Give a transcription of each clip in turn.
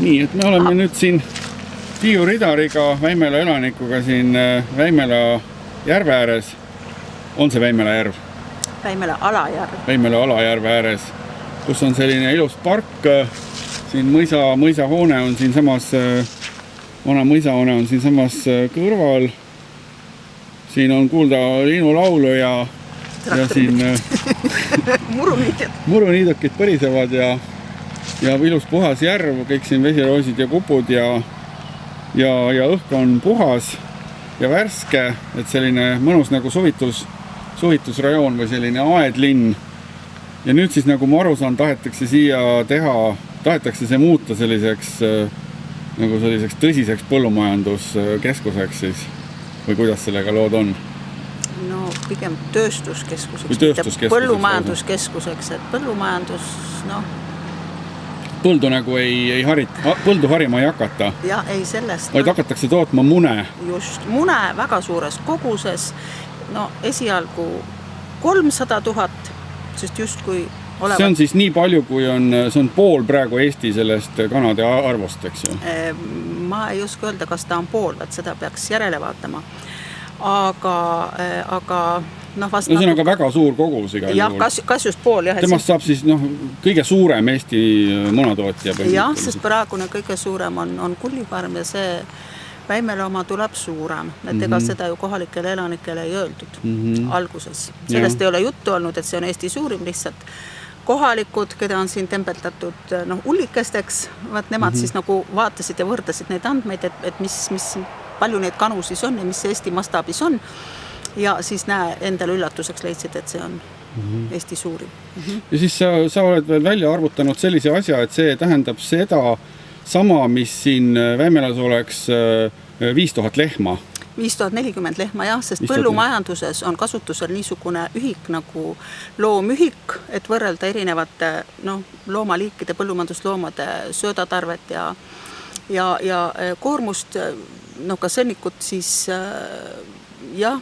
Nii, et me oleme nüüd siin Tiiu Ridariga, Väimela elanikuga siin Väimela järve ääres. On see Väimela järv? Väimela alajärv. Väimela alajärve ääres, kus on selline ilus park. Siin mõisahoone on siin samas, vana mõisahoone on siin samas kõrval. Siin on kuulda linnulaulu ja siin muruniidukid põrisevad ja ilus puhas järv, kõik siin vesiroosid ja kupud ja õhk on puhas ja värske, et selline mõnus nagu suvitusrajoon või selline aedlinn. Ja nüüd siis nagu ma aru saan, tahetakse see muuta selliseks tõsiseks põllumajanduskeskuseks siis või kuidas sellega lood on? No pigem tööstuskeskuseks, põllumajanduskeskuseks, et põllumajandus, Põldu nagu põldu harima ei hakata. Ja ei sellest. Vaid hakatakse tootma mune. Just, mune väga suures koguses. Esialgu 300 000, sest just kui olevat... See on siis nii palju, kui see on pool praegu Eesti sellest kanade arvost, eks ju? Ma ei oska öelda, kas ta on pool, et seda peaks järele vaatama. Aga see on aga väga suur kogus igal juhul. Kas just pool, jah. Temast saab siis kõige suurem Eesti munatootja. Jah, sest praegune kõige suurem on Kullifarm ja see Väimela oma tuleb suurem. Et ega seda ju kohalikele elanikele ei öeldud alguses. Sellest ei ole juttu olnud, et see on Eesti suurim lihtsalt. Kohalikud, keda on siin tempeldatud ullikesteks, nemad siis nagu vaatasid ja võrdasid neid andmeid, et mis palju neid kanu siis on ja mis see Eesti mastaabis on. Ja siis endale üllatuseks leidsid, et see on Eesti suurim. Ja siis sa oled veel välja arvutanud sellise asja, et see tähendab seda sama, mis siin Väimelas oleks 5000 lehma. 5040 lehma, jah, sest põllumajanduses on kasutusel niisugune ühik nagu loomühik, et võrrelda erinevate loomaliikide, põllumajandusloomade söödatarvet ja koormust, ka sõnnikut siis ja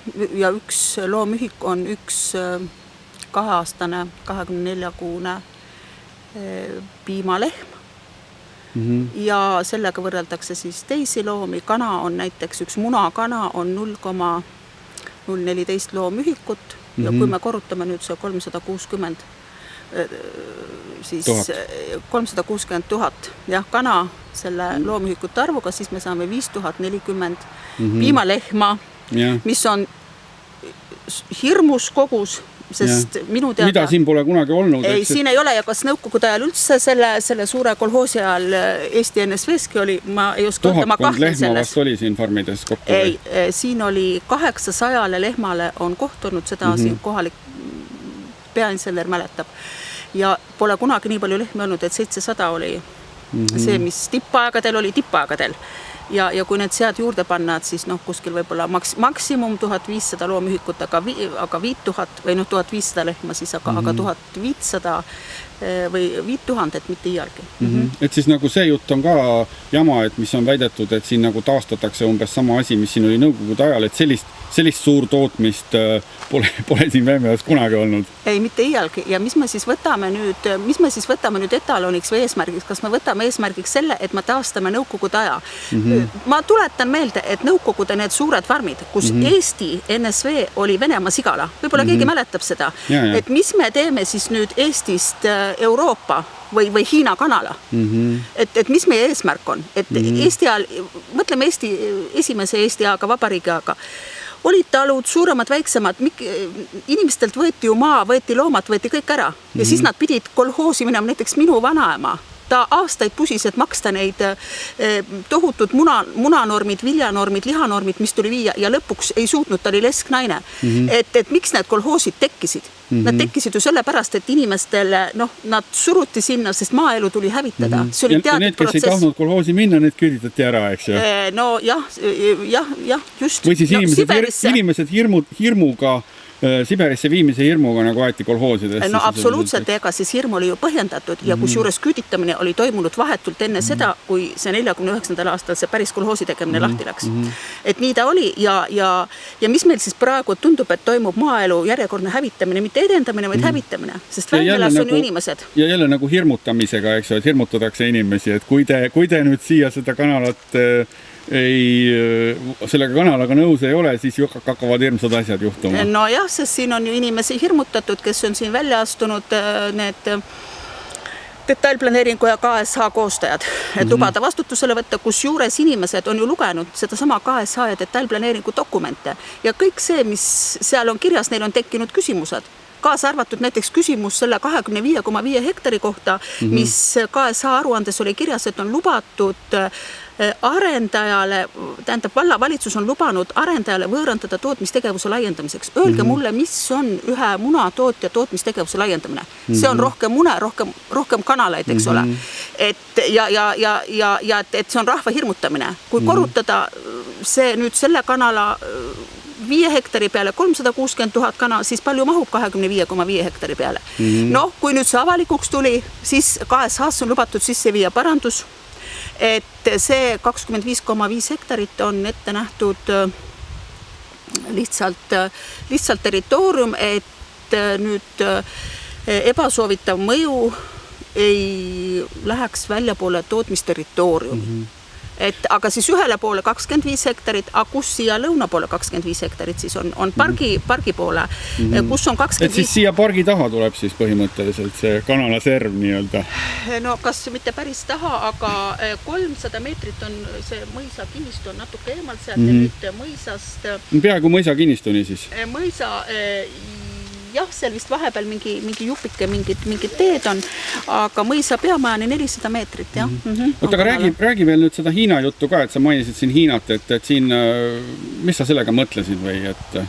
üks loomühik on üks 2-aastane 24-kuune piimalehm ja sellega võrreldakse siis teisi loomi. Kana on näiteks üks munakana on 0,014 loomühikut ja kui me korrutame nüüd see 360 000 jah, kana selle loomühikute arvuga, siis me saame 5040 piimalehma, mis on hirmus kogus, sest minu teada... Mida siin pole kunagi olnud? Ei, siin ei ole ja kas nõukogude ajal üldse selle suure kolhoosi ajal Eesti NSV-ski oli, ma ei oska öelda, ma kahtlen selles. 1000 lehma vast oli siin farmides kokku? Ei, siin oli 800 lehmale on kohtunud, seda siin kohalik peainseller mäletab. Ja pole kunagi nii palju lehmi olnud, et 700 oli see, mis tippaegadel oli tippaegadel. Ja kui need sead juurde panna, siis kuskil võib-olla maksimum 1500 loomühikut, aga 5000 või 1500 lehma siis, aga 1500 või 5000, et mitte iialgi. Et siis nagu see jutt on ka jama, et mis on väidetud, et siin nagu taastatakse umbes sama asi, mis siin oli nõukogude ajal, et sellist suur tootmist pole siin Väimelas kunagi olnud. Ei, mitte iialgi. Ja mis me siis võtame nüüd etaloniks või eesmärgiks? Kas me võtame eesmärgiks selle, et me taastame nõukogude aja? Ma tuletan meelde, et nõukogude need suured farmid, kus Eesti NSV oli Venemaa sigala, võib-olla keegi mäletab seda, et mis me teeme siis nüüd Eestist Euroopa või Hiina kanala. Et mis meie eesmärk on? Et Eesti ajal, mõtleme esimese Eesti aega, vabariigi aega, olid talud, suuremad, väiksemad, inimestelt võeti ju maa, võeti loomad, võeti kõik ära. Ja siis nad pidid kolhoosi minema, näiteks minu vanaema. Ta aastaid pusis, et maksta neid tohutud munanormid, viljanormid, lihanormid, mis tuli viia ja lõpuks ei suutnud, ta oli lesknaine. Et miks need kolhoosid tekkisid? Nad tekkisid ju sellepärast, et inimestele, nad suruti sinna, sest maaelu tuli hävitada. Ja need, kes ei tahtnud kolhoosi minna, need küüditati ära, eks ju? No jah, just. Või siis inimesed hirmuga Siberisse viimise hirmuga nagu aeti kolhoosidest. No absoluutselt, ega siis hirm oli ju põhjendatud ja kusjuures küüditamine oli toimunud vahetult enne seda, kui see 49. aastal see päris kolhoosi tegemine lahti läks. Et nii ta oli ja mis meil siis praegu tundub, et toimub maaelu järjekordne hävitamine, mitte edendamine, vaid hävitamine, sest Väimelas on ju inimesed. Ja jälle nagu hirmutamisega, eks ole, et hirmutatakse inimesi, et kui te nüüd siia seda kanalat sellega kanalaga nõus ei ole, siis hakkavad hirmsad asjad juhtuma. No jah, sest siin on ju inimesi hirmutatud, kes on siin välja astunud need detailplaneeringu ja KSH koostajad, et lubada vastutusele võtta, kus juures inimesed on ju lugenud seda sama KSH ja detailplaneeringu dokumente ja kõik see, mis seal on kirjas, neil on tekkinud küsimused. Kaasa arvatud näiteks küsimus selle 25,5 hektari kohta, mis KSH aruandes oli kirjas, et on lubatud arendajale, tähendab vallavalitsus on lubanud arendajale võõrandada tootmistegevuse laiendamiseks. Öelge mulle, mis on ühe munatootja tootmistegevuse laiendamine. See on rohkem mune, rohkem kanalaid, eks ole. Et see on rahva hirmutamine. Kui korrutada see nüüd selle kanala 5 hektari peale 360 000 kana, siis palju mahub 25,5 hektari peale. Noh, kui nüüd see avalikuks tuli, siis KSH on lubatud sisse viia parandus, et see 25,5 hektarit on ette nähtud lihtsalt territoorium, et nüüd ebasoovitav mõju ei läheks väljapoole tootmisterritooriumi. Aga siis ühele poole 25 hektarit, aga kus siia lõuna poole 25 hektarit siis on pargi poole, kus on 25... Et siis siia pargi taha tuleb siis põhimõtteliselt see kanalaserv nii-öelda? No kas mitte päris taha, aga 300 meetrit on see mõisa kinnistu on natuke eemal sealt ja nüüd mõisast... Peaaegu mõisa kinnistuni siis? Mõisa... Jah, seal vist vahepeal mingi jupike, mingid teed on, aga mõisa peamajani 400 meetrit, jah. Oota, aga räägi veel nüüd seda Hiina juttu ka, et sa mainisid siin Hiinat, et siin, mis sa sellega mõtlesid või, et...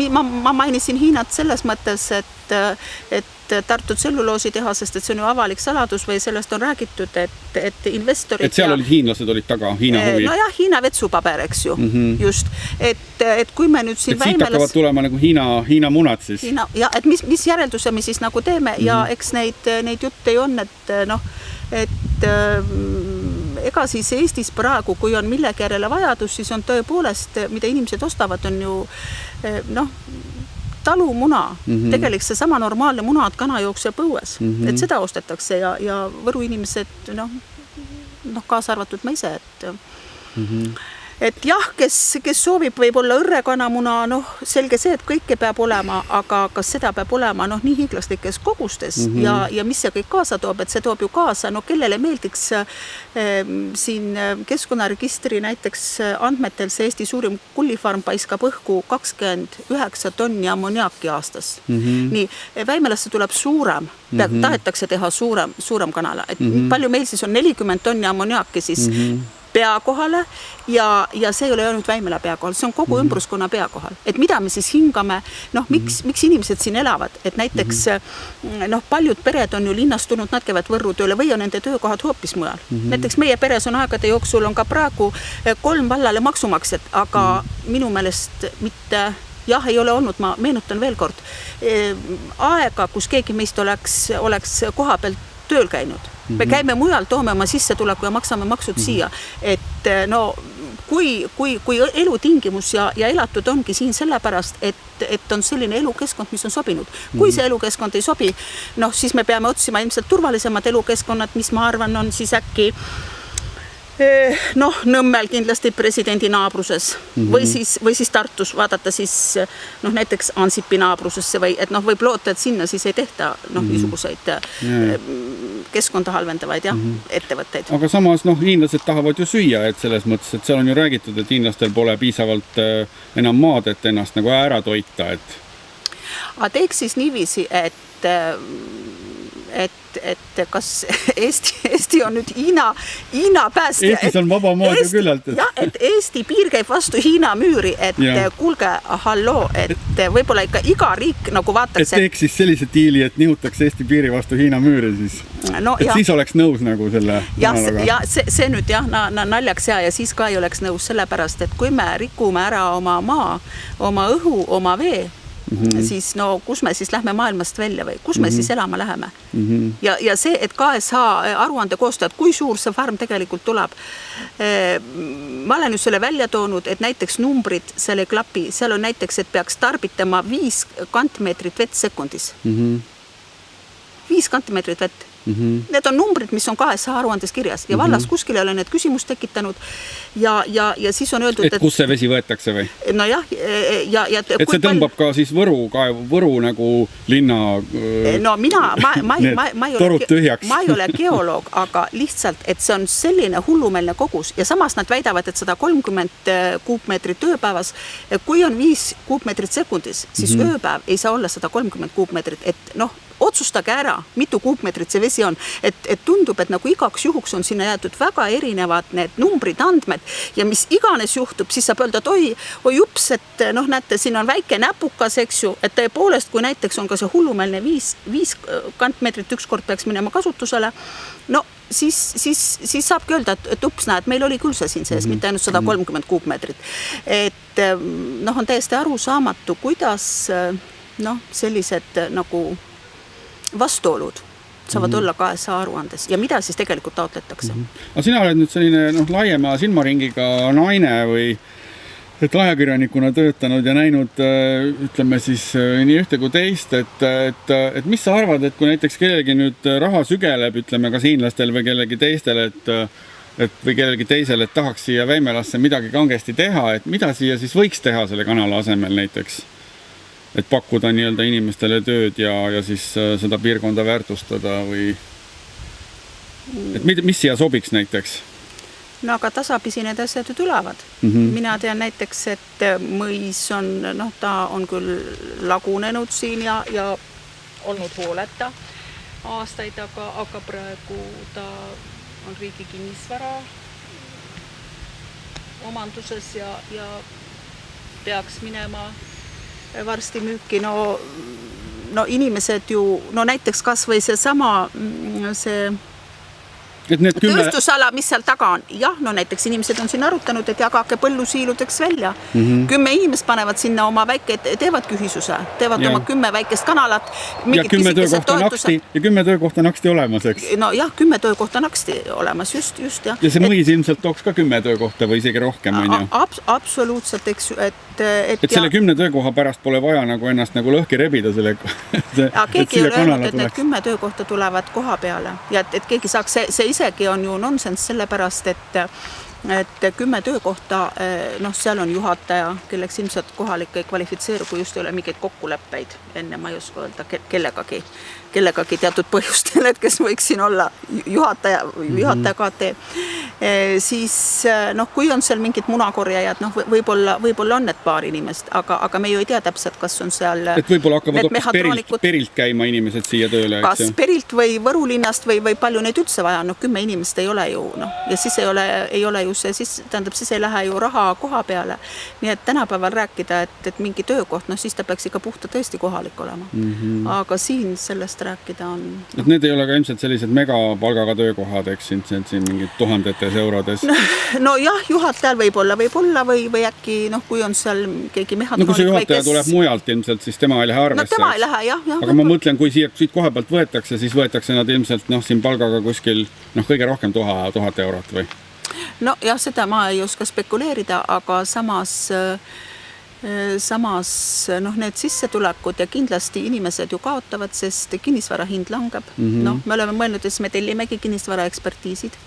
Ma mainisin Hiinat selles mõttes, et Tartu tselluloositehasest, et see on ju avalik saladus või sellest on räägitud, et investorid... Et seal olid hiinlased olid taga, Hiina huvi? No jah, Hiina vetsupaber, eks ju, just. Et kui me nüüd siin Väimelas... Et siit hakkavad tulema nagu Hiina munad siis? Ja, et mis järelduse me siis nagu teeme ja eks neid jutte ei on, et ega siis Eestis praegu, kui on millegi järele vajadus, siis on tõepoolest, mida inimesed ostavad, on ju talumuna. Tegelikult see sama normaalne muna, et kana jookseb õues. Et seda ostetakse ja Võru inimesed, kaasa arvatud ma ise, et jah, kes soovib võib-olla õrrekanamuna, selge see, et kõike peab olema, aga kas seda peab olema nii hiiglaslikes kogustes ja mis see kõik kaasa toob, et see toob ju kaasa, kellele meeldiks siin keskkonnaregistri näiteks andmetel see Eesti suurim kullifarm paiskab õhku 29 tonni ammoniaaki aastas. Nii, Väimelasse tuleb suurem, tahetakse teha suurem kanala, et palju meil siis on 40 tonni ammoniaaki siis pea kohale ja see ei ole ainult Väimela pea kohal, see on kogu ümbruskonna pea kohal. Et mida me siis hingame, miks inimesed siin elavad, et näiteks paljud pered on ju linnastunud, nad käivad Võrru tööle või on nende töökohad hoopis mujal. Näiteks meie peres on aegade jooksul on ka praegu 3 vallale maksumaksjad, aga minu meelest mitte... Jah, ei ole olnud, ma meenutan veel kord, aega, kus keegi meist oleks koha pealt tööl käinud. Me käime mujal, toome oma sissetuleku ja maksame maksud siia. Et kui elutingimus ja elatud ongi siin sellepärast, et on selline elukeskkond, mis on sobinud. Kui see elukeskkond ei sobi, siis me peame otsima ilmselt turvalisemad elukeskkonnad, mis ma arvan on siis äkki Nõmmel kindlasti presidendi naabruses või siis Tartus vaadata siis näiteks Ansipi naabrusesse või et võib loota, et sinna siis ei tehta niisuguseid keskkonda halvendavaid ettevõtteid. Aga samas hiinlased tahavad ju süüa, et selles mõttes, et seal on ju räägitud, et hiinlastel pole piisavalt enam maad, et ennast nagu ära toita, et... Aga teeks siis niiviisi, et kas Eesti on nüüd Hiina päästja. Eestis on vaba maad ju küllalt. Jah, et Eesti piir käib vastu Hiina müüri, et kuulge, halloo, et võib-olla ikka iga riik nagu vaataks... Et teeks siis sellise diili, et nihutaks Eesti piiri vastu Hiina müüri siis. Et siis oleks nõus nagu selle... Ja see nüüd naljaks ja siis ka ei oleks nõus sellepärast, et kui me rikume ära oma maa, oma õhu, oma vee, siis no kus me siis lähme maailmast välja või kus me siis elama läheme. Ja see, et KSH aruande koostajad, kui suur see farm tegelikult tuleb, ma olen ju selle välja toonud, et näiteks numbrid seal ei klapi, seal on näiteks, et peaks tarbitama 5 kantmeetrit vett sekundis. 5 kantmeetrit vett. Need on numbrid, mis on KSH aruandes kirjas ja vallas kuskil ei ole need küsimust tekitanud ja siis on öeldud, et kus see vesi võetakse või? No jah, et see tõmbab ka siis Võru nagu linna no ma ei ole geoloog, aga lihtsalt, et see on selline hullumeelne kogus ja samas nad väidavad, et 130 kuupmeetrit ööpäevas, kui on 5 kuupmeetrit sekundis, siis ööpäev ei saa olla 130 kuupmeetrit, et noh, otsustage ära, mitu kuupmeetrit see vesi on, et tundub, et nagu igaks juhuks on sinna jäetud väga erinevad need numbrid, andmed ja mis iganes juhtub, siis saab öelda, et oi ups, et noh, näete, siin on väike näpukas, eks ju, et tõepoolest, kui näiteks on ka see hullumeelne 5 kantmeetrit ükskord peaks minema kasutusele, no siis saabki öelda, et ups, näed, meil oli küll see siin sees, mitte ainult 130 kuupmeetrit. Et noh, on täiesti arusaamatu, kuidas noh, sellised nagu vastuolud saavad olla KSH aruandes ja mida siis tegelikult taotletakse. Aga sina oled nüüd selline laiema silmaringiga naine või et ajakirjanikuna töötanud ja näinud, ütleme siis nii ühte kui teist, et mis sa arvad, et kui näiteks kellelgi nüüd raha sügeleb, ütleme kas hiinlastel või kellegi teistel, või kellelgi teisel, et tahaks siia Väimelasse midagi kangesti teha, et mida siia siis võiks teha selle kanala asemel näiteks? Et pakkuda nii-öelda inimestele tööd ja siis seda piirkonda väärtustada või et mis siia sobiks näiteks? No aga tasapisi need asjad ju tulevad. Mina tean näiteks, et mõis on, noh, ta on küll lagunenud siin ja olnud hooleta aastaid, aga praegu ta on riigi kinnisvara omanduses ja peaks minema varsti müüki, no inimesed ju, no näiteks kas või see sama, see tööstusala, mis seal taga on. Jah, no näiteks inimesed on siin arutanud, et jagake põllusiiludeks välja. 10 inimest panevad sinna oma väike, teevad ühisuse, teevad oma 10 väikest kanalat. Ja 10 töökohta naksti olemas, eks? No jah, 10 töökohta naksti olemas, just, jah. Ja see mõis ilmselt tooks ka 10 töökohta või isegi rohkem, on ju? Absoluutselt, eks ju, et selle 10 töökoha pärast pole vaja nagu ennast nagu lõhki rebida selle keegi ei ole öelnud, et need 10 töökohta tulevad koha peale ja et keegi saaks, see isegi on ju nonsense sellepärast, et 10 töökohta, noh, seal on juhataja, kelleks ilmselt kohalik ei kvalifitseeru, kui just ei ole mingeid kokkuleppeid enne, ma ei oska öelda kellegagi teatud põhjustel, et kes võiks siin olla juhataja KT, siis noh, kui on seal mingid munakorjajad, noh, võib-olla on need paar inimest, aga me ju ei tea täpselt, kas on seal et võib-olla hakkavad Perilt käima inimesed siia tööle, kas Perilt või Võru linnast või palju neid üldse vaja, noh, 10 inimest ei ole ju, noh, ja siis ei ole ju see, siis ei lähe ju raha koha peale, nii et tänapäeval rääkida, et mingi töökoht, noh, siis ta peaks ikka puhta tõesti kohalik olema, aga siin sellest rääkida on. Et need ei ole ka ilmselt sellised megapalgaga töökohad, eks siin mingid tuhandetes eurodes. No jah, juhatajal võib-olla või äkki, noh, kui on seal keegi mehatroonik. No kui see juhataja tuleb mujalt ilmselt, siis tema ei lähe arvesse. No tema ei lähe, jah. Aga ma mõtlen, kui siit koha pealt võetakse, siis võetakse nad ilmselt, noh, siin palgaga kuskil, noh, kõige rohkem 1000 eurot või? No jah, seda ma ei oska spekuleerida, aga samas noh, need sissetulekud ja kindlasti inimesed ju kaotavad, sest kinnisvara hind langeb. No, me oleme mõelnud, et me tellimegi kinnisvara ekspertiisid.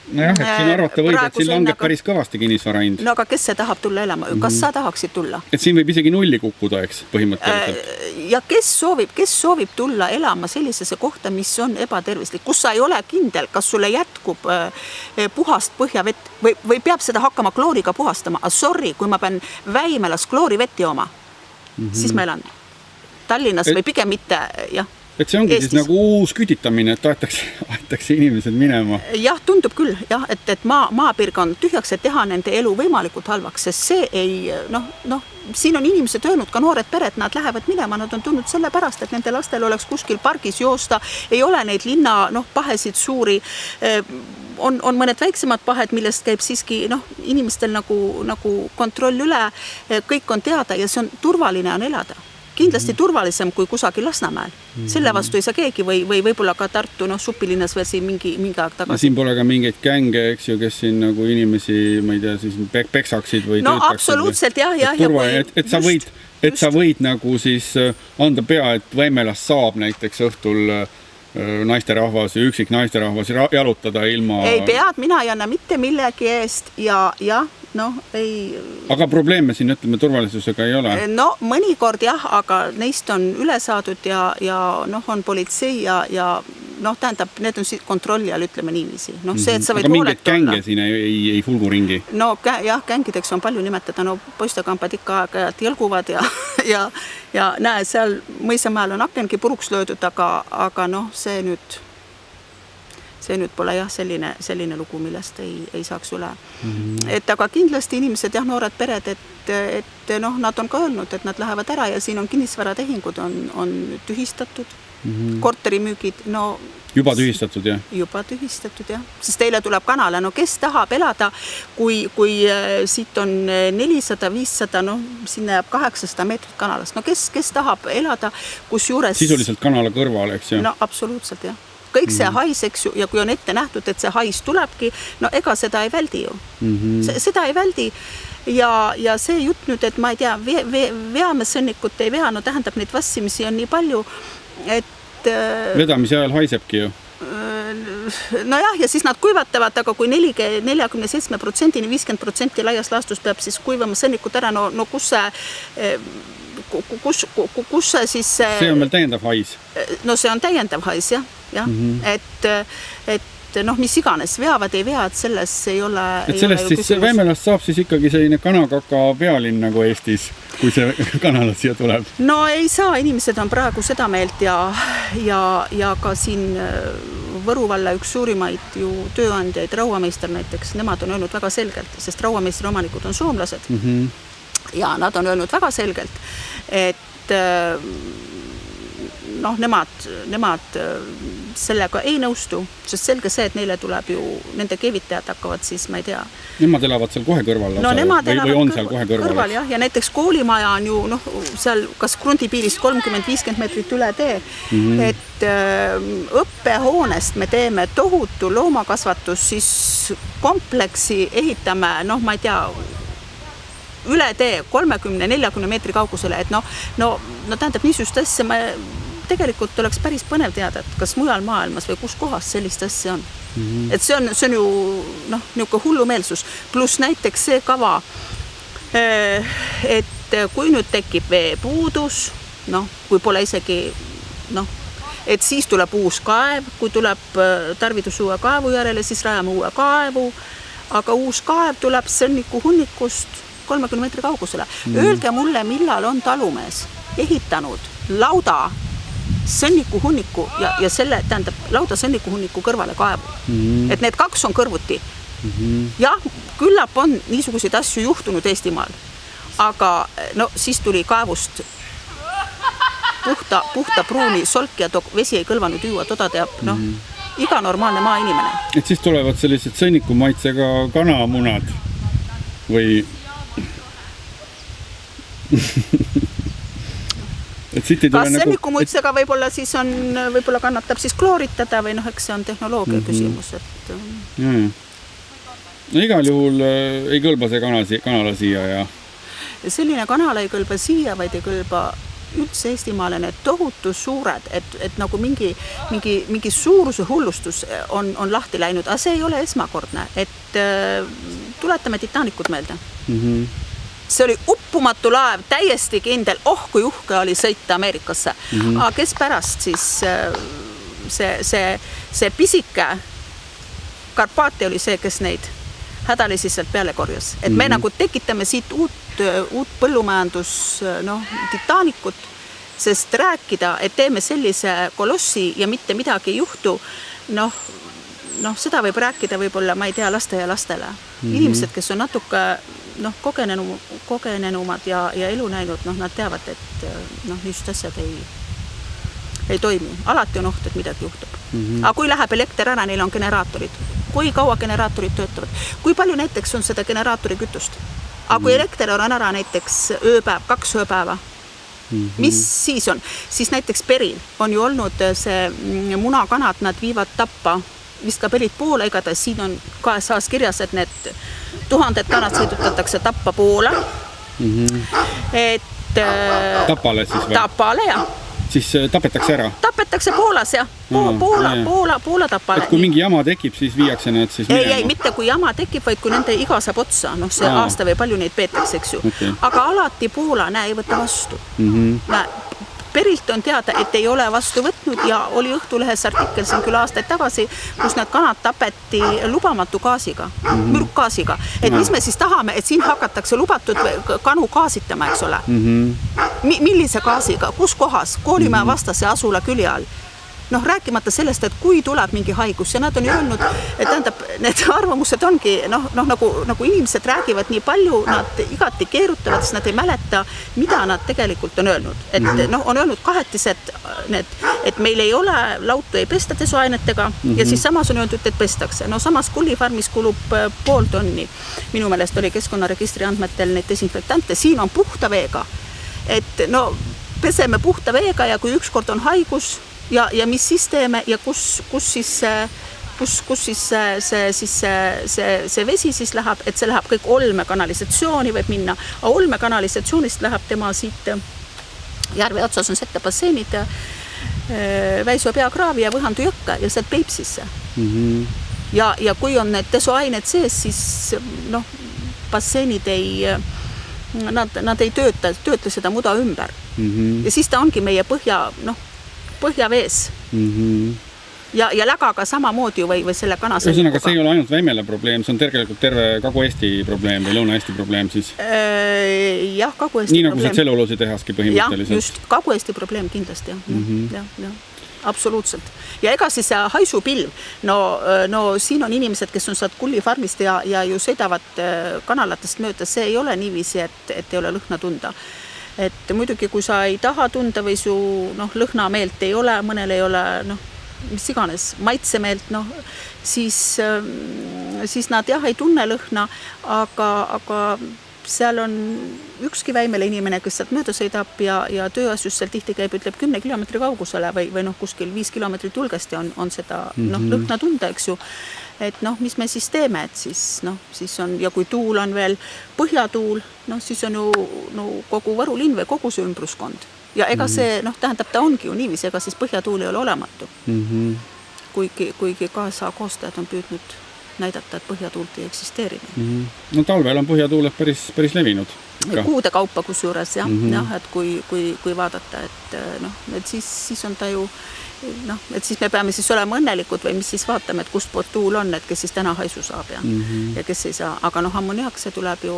Nojah, et siin arvata võib, et siin langeb päris kõvasti kinnisvara hind. No aga kes see tahab tulla elama? Kas sa tahaksid tulla? Et siin võib isegi nulli kukkuda, eks, põhimõtteliselt. Ja kes soovib tulla elama sellisesse kohta, mis on ebatervislik, kus sa ei ole kindel, kas sulle jätkub puhast põhjavett või peab seda hakkama klooriga puhastama. Sorry, kui ma pean Väimelas kloorivett jooma, siis ma elan Tallinnas või pigem mitte, jah. Et see ongi Eestis. Siis nagu uus kütitamine, et aetakse inimesed minema. Jah, tundub küll, jah, et maapiirkond tühjaks, et teha nende elu võimalikult halvaks, sest see ei, noh, siin on inimesed öelnud, ka noored pered, nad lähevad minema, nad on tulnud selle pärast, et nende lastel oleks kuskil pargis joosta, ei ole neid linna, noh, pahesid suuri, on mõned väiksemad pahed, millest käib siiski inimestel nagu kontroll üle, kõik on teada ja see on turvaline on elada. Kindlasti turvalisem kui kusagil Lasnamäel. Selle vastu ei saa keegi või võib-olla ka Tartu supilinnas veel siin mingi aeg tagasi. Siin pole ka mingeid gänge, eks ju, kes siin nagu inimesi, ma ei tea, siis peksaksid või töötaksid. Absoluutselt, jah. Et sa võid nagu siis anda pea, et Võimelast saab näiteks õhtul naisterahvas ja üksik naisterahvas jalutada ilma... Ei pead, mina ei anna mitte millegi eest ja ei... Aga probleeme siin, ütleme, turvalisusega ei ole? No mõnikord jah, aga neist on üle saadud ja on politsei ja tähendab, need on kontrolli all, ütleme niiviisi. See, et sa võid aga mingid gänge siin ei fulgu ringi? Jah, gängideks on palju nimetada. Poistekambad ikka aeg-ajalt jälguvad ja näe, seal Mõisamäel on akengi puruks löödud, aga see nüüd pole jah selline lugu, millest ei saaks üle. Et aga kindlasti inimesed, noored pered, et nad on ka öelnud, et nad lähevad ära ja siin on kinnisvaratehingud on tühistatud, korterimüügid, Juba tühistatud, jah? Juba tühistatud, jah. Sest teile tuleb kanale, kes tahab elada, kui siit on 400-500, sinna jääb 800 meetrit kanalast. Kes tahab elada, kus juures... Sisuliselt kanala kõrval, eks ju? Absoluutselt, jah. Kõik see hais, eks ju, ja kui on ette nähtud, et see hais tulebki, ega seda ei väldi ju. Seda ei väldi ja see jutt nüüd, et ma ei tea, veame sõnnikut ei vea, tähendab neid vassimisi on nii palju, et... Vedamise ajal haisebki ju? Ja siis nad kuivatavad, aga kui 47%, 50% laias laastus peab siis kuivama sõnnikut ära, kus see siis... See on veel täiendav hais? See on täiendav hais, jah. Et mis iganes, veavad ei vea, et selles ei ole... Et sellest siis Võimelast saab siis ikkagi selline kanakaka pealinn nagu Eestis, kui see kanala siia tuleb? Ei saa, inimesed on praegu seda meelt ja ka siin Võru valla üks suurimaid ju tööandjaid, Rauameister näiteks, nemad on öelnud väga selgelt, sest Rauameistri omanikud on soomlased ja nad on öelnud väga selgelt, et nemad sellega ei nõustu, sest selge see, et neile tuleb ju, nende keevitajad hakkavad siis, ma ei tea. Nemad elavad seal kohe kõrval? Nemad on seal kohe kõrval, jah, ja näiteks koolimaja on ju, seal kas krundipiirist 30-50 meetrit üle tee, et õppehoonest me teeme tohutu loomakasvatus, siis kompleksi ehitame, ma ei tea, üle tee 30-40 meetri kaugusele, et tähendab niisugust asja, tegelikult oleks päris põnev teada, et kas mujal maailmas või kus kohas sellist asja on. Et see on ju niisugune hullumeelsus. Pluss näiteks see kava, et kui nüüd tekib veepuudus, kui pole isegi, et siis tuleb uus kaev, kui tuleb tarvidus uue kaevu järele, siis rajame uue kaevu, aga uus kaev tuleb sõnniku hunnikust 30 meetri kaugusele. Öelge mulle, millal on talumees ehitanud lauda sõnniku hunniku ja selle, tähendab, lauda sõnniku hunniku kõrvale kaevu. Et need kaks on kõrvuti. Jah, küllap on niisuguseid asju juhtunud Eestimaal, aga siis tuli kaevust puhta pruuni solk ja vesi ei kõlvanud juua, toda teab, iga normaalne maainimene. Et siis tulevad sellised sõnnikumaitsega kanamunad või... Kas sõnnikumaitsega võib-olla siis on, võib-olla kannatab siis klooritada või eks see on tehnoloogia küsimus, et... Igal juhul ei kõlba see kanala siia ja... Selline kanala ei kõlba siia, vaid ei kõlba üldse Eestimaale need tohutu suured, et nagu mingi suuruse hullustus on lahti läinud, aga see ei ole esmakordne, et tuletame Titanicut meelde. See oli uppumatu laev, täiesti kindel, kui uhke oli sõita Ameerikasse. Aga kes pärast siis see pisike Karpaati oli see, kes neid hädalisi sealt peale korjas. Et me nagu tekitame siit uut põllumajandus Titanicut, sest rääkida, et teeme sellise kolossi ja mitte midagi ei juhtu, seda võib rääkida võib-olla, ma ei tea, laste ja lastele. Inimesed, kes on natuke kogenenumad ja elu näinud, nad teavad, et niisugused asjad ei toimi. Alati on oht, et midagi juhtub. Aga kui läheb elekter ära, neil on generaatorid. kui kaua generaatorid töötavad, kui palju näiteks on seda generaatori kütust. Aga kui elekter on ära näiteks ööpäev, 2 ööpäeva, mis siis on? Siis näiteks peril on ju olnud see munakanad, nad viivad tappa, vist ka pelid poole, igatahes siin on KSA-s kirjas, et need 1000 kanad sõidutatakse Tappa Poola. Et Tapale siis või? Tapale, jah. Siis tapetakse ära? Tapetakse Poolas, jah. Poola Tapale. Et kui mingi jama tekib, siis viiakse need siis minema? Ei, mitte kui jama tekib, vaid kui nende iga saab otsa. Noh, see aasta või palju neid peetakse, eks ju. Okay. Aga alati Poola, ei võta vastu. Perilt on teada, et ei ole vastu võtnud ja oli Õhtulehes artikkel siin küll aastaid tagasi, kus need kanad tapeti lubamatu gaasiga, mürkgaasiga. Et mis me siis tahame, et siin hakatakse lubatud kanu gaasitama, eks ole? Millise gaasiga? Kus kohas? Koolimäe vastase asula külje all. Noh, rääkimata sellest, et kui tuleb mingi haigus ja nad on öelnud, et tähendab, need arvamused ongi, nagu inimesed räägivad nii palju, nad igati keerutavad, sest nad ei mäleta, mida nad tegelikult on öelnud. Et on öelnud kahetised, et meil ei ole, lautu ei pesta desoainetega ja siis samas on öeldud, et pestakse. No samas kullifarmis kulub 0,5 tonni. Minu meelest oli keskkonnaregistri andmetel neid desinfektante. Siin on puhta veega. Et peseme puhta veega ja kui ükskord on haigus, ja mis siis teeme ja kus siis see vesi siis läheb, et see läheb kõik Olme kanalisatsiooni võib minna, aga Olme kanalisatsioonist läheb tema siit järve otsas on sette basseenid Väisoo peakraavi ja Võhandu jõkke ja sealt Peipsisse. Ja kui on need desoained sees, siis basseenid nad ei tööta seda muda ümber. Ja siis ta ongi meie põhjavees. Ja lägaga samamoodi või selle kanasõlikuga. Ühesõnaga, see ei ole ainult Väimele probleem, see on tegelikult terve Kagu-Eesti probleem või Lõuna-Eesti probleem siis? Jah, Kagu-Eesti probleem. Nii nagu see tselluloose tehaski põhimõtteliselt? Jah, just Kagu-Eesti probleem kindlasti, jah. Absoluutselt. Ja ega siis haisupilv, no siin on inimesed, kes on saad kullifarmist ja ju sõidavad kanalatest mööda, see ei ole niiviisi, et ei ole lõhna tunda. Et muidugi, kui sa ei taha tunda või su lõhnameelt ei ole, mõnel ei ole, mis iganes, maitsemeelt, siis nad jah ei tunne lõhna, aga seal on ükski Väimele inimene, kes sealt mööda sõidab ja tööasjus seal tihti käib, ütleb 10 kilomeetri kaugusele või kuskil 5 kilomeetrit julgesti on seda lõhna tunda, eks ju. Et mis me siis teeme, et siis on, ja kui tuul on veel põhjatuul, siis on ju kogu Võru linn või kogu see ümbruskond. Ja ega see, tähendab, ta ongi ju niivis, ega siis põhjatuul ei ole olematu. Kuigi KSA koostajad on püüdnud näidata, et põhjatuult ei eksisteeri. No talvel on põhjatuuled päris levinud. Kuude kaupa kus juures, jah, et kui vaadata, et siis on ta ju et siis me peame siis olema õnnelikud või mis siis vaatame, et kust poolt tuul on, et kes siis täna haisu saab ja kes ei saa. Aga ammoniak, see tuleb ju,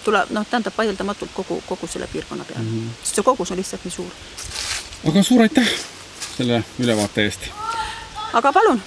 tähendab vaieldamatult kogu selle piirkonna peale. Sest see kogus on lihtsalt nii suur. Aga suur aitäh selle ülevaate eest. Aga palun!